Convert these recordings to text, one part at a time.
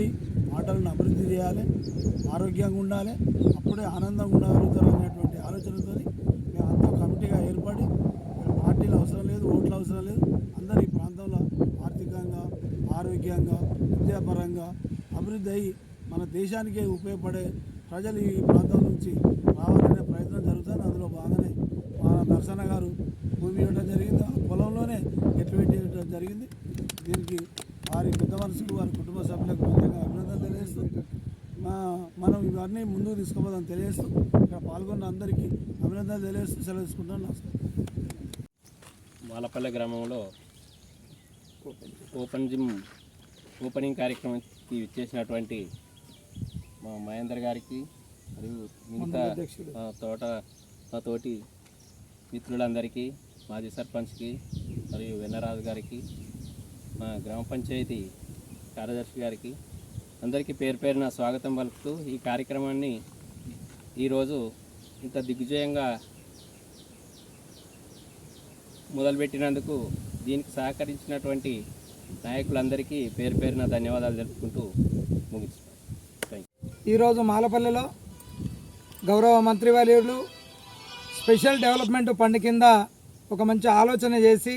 ఉండి మాటలను అభివృద్ధి చేయాలి, ఆరోగ్యంగా ఉండాలి, అప్పుడే ఆనందంగా ఉండగలుగుతారు అనేటువంటి ఆలోచనతో మేము అంతా కమిటీగా ఏర్పడి పార్టీలు అవసరం లేదు, ఓట్లు అవసరం లేదు, అందరూ ఈ ప్రాంతంలో ఆర్థికంగా, ఆరోగ్యంగా, విద్యాపరంగా అభివృద్ధి అయ్యి మన దేశానికే ఉపయోగపడే ప్రజలు ఈ ప్రాంతం నుంచి రావాలనే ప్రయత్నం జరుగుతుంది. అందులో భాగంగానే మా నరసన్న గారు భూమి ఇవ్వడం జరిగింది, ఆ పొలంలోనే ఎట్లు పెట్టడం జరిగింది. దీనికి వారి పెద్ద మనసుకు, వారి కుటుంబ సభ్యులకు ముఖ్యంగా అభినందనలు తెలియజేస్తూ మనం ఇవన్నీ ముందుకు తీసుకుపోదాం తెలియజేస్తూ ఇక్కడ పాల్గొన్న అందరికీ అభినందనలు తెలియజేస్తూ సెలవు తీసుకుంటాను. నమస్కారం. మాలపల్లె గ్రామంలో ఓపెన్ జిమ్ ఓపెనింగ్ కార్యక్రమానికి ఇచ్చేసినటువంటి మా మహేందర్ గారికి మరియు మిగతా మా తోటి మిత్రులందరికీ, మాజీ సర్పంచ్కి మరియు వెన్నరాజు గారికి, మా గ్రామ పంచాయతీ కార్యదర్శి గారికి అందరికీ పేరు పేరున స్వాగతం పలుకుతూ ఈ కార్యక్రమాన్ని ఈరోజు ఇంత దిగ్విజయంగా మొదలుపెట్టినందుకు దీనికి సహకరించినటువంటి నాయకులందరికీ పేరు పేరున ధన్యవాదాలు తెలుపుకుంటూ ముగిస్తున్నాను. ఈరోజు మాలపల్లెలో గౌరవ మంత్రివర్యులు స్పెషల్ డెవలప్మెంట్ ఫండ్ కింద ఒక మంచి ఆలోచన చేసి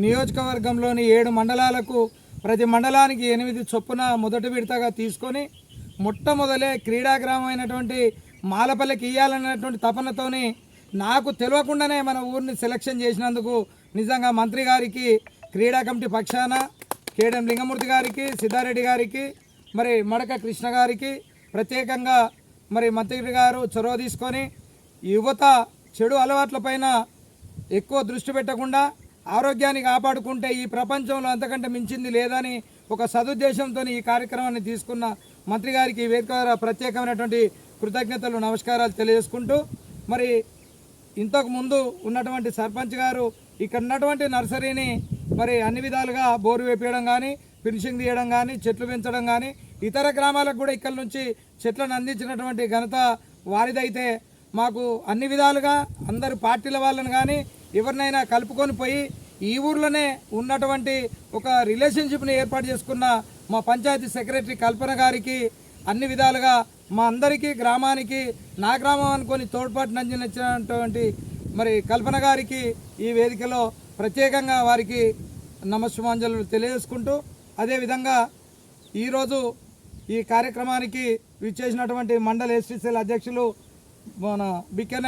నియోజకవర్గంలోని 7 మండలాలకు ప్రతి మండలానికి 8 చొప్పున మొదటి విడతగా తీసుకొని మొట్టమొదలే క్రీడాగ్రామం అయినటువంటి మాలపల్లెకి ఇవ్వాలన్నటువంటి తపనతోని నాకు తెలియకుండానే మన ఊరిని సెలక్షన్ చేసినందుకు నిజంగా మంత్రి గారికి, క్రీడా కమిటీ పక్షాన కేడం లింగమూర్తి గారికి, సిద్ధారెడ్డి గారికి, మరి మడక కృష్ణ గారికి ప్రత్యేకంగా మరి మంత్రి గారు చొరవ తీసుకొని యువత చెడు అలవాట్లపైన ఎక్కువ దృష్టి పెట్టకుండా ఆరోగ్యాన్ని కాపాడుకుంటే ఈ ప్రపంచంలో అంతకంటే మించింది లేదని ఒక సదుద్దేశంతో ఈ కార్యక్రమాన్ని తీసుకున్న మంత్రి గారికి వేదిక ద్వారా ప్రత్యేకమైనటువంటి కృతజ్ఞతలు, నమస్కారాలు తెలియజేసుకుంటూ మరి ఇంతకు ముందు ఉన్నటువంటి సర్పంచ్ గారు ఇక్కడ ఉన్నటువంటి నర్సరీని మరి అన్ని విధాలుగా బోరు వేపించడం కానీ, ఫినిషింగ్ తీయడం కానీ, చెట్లు పెంచడం కానీ, ఇతర గ్రామాలకు కూడా ఇక్కడ నుంచి చెట్లను అందించినటువంటి ఘనత వారిదైతే మాకు అన్ని విధాలుగా అందరు పార్టీల వాళ్ళని కానీ ఎవరినైనా కలుపుకొని పోయి ఈ ఊర్లోనే ఉన్నటువంటి ఒక రిలేషన్షిప్ని ఏర్పాటు చేసుకున్న మా పంచాయతీ సెక్రటరీ కల్పన గారికి అన్ని విధాలుగా మా అందరికీ గ్రామానికి, నా గ్రామం అనుకొని తోడ్పాటును అందించినటువంటి మరి కల్పన గారికి ఈ వేదికలో ప్రత్యేకంగా వారికి నమస్సుమాంజలు తెలియజేసుకుంటూ, అదేవిధంగా ఈరోజు ఈ కార్యక్రమానికి విచ్చేసినటువంటి మండల ఎస్టీసీల అధ్యక్షులు మన బిక్కె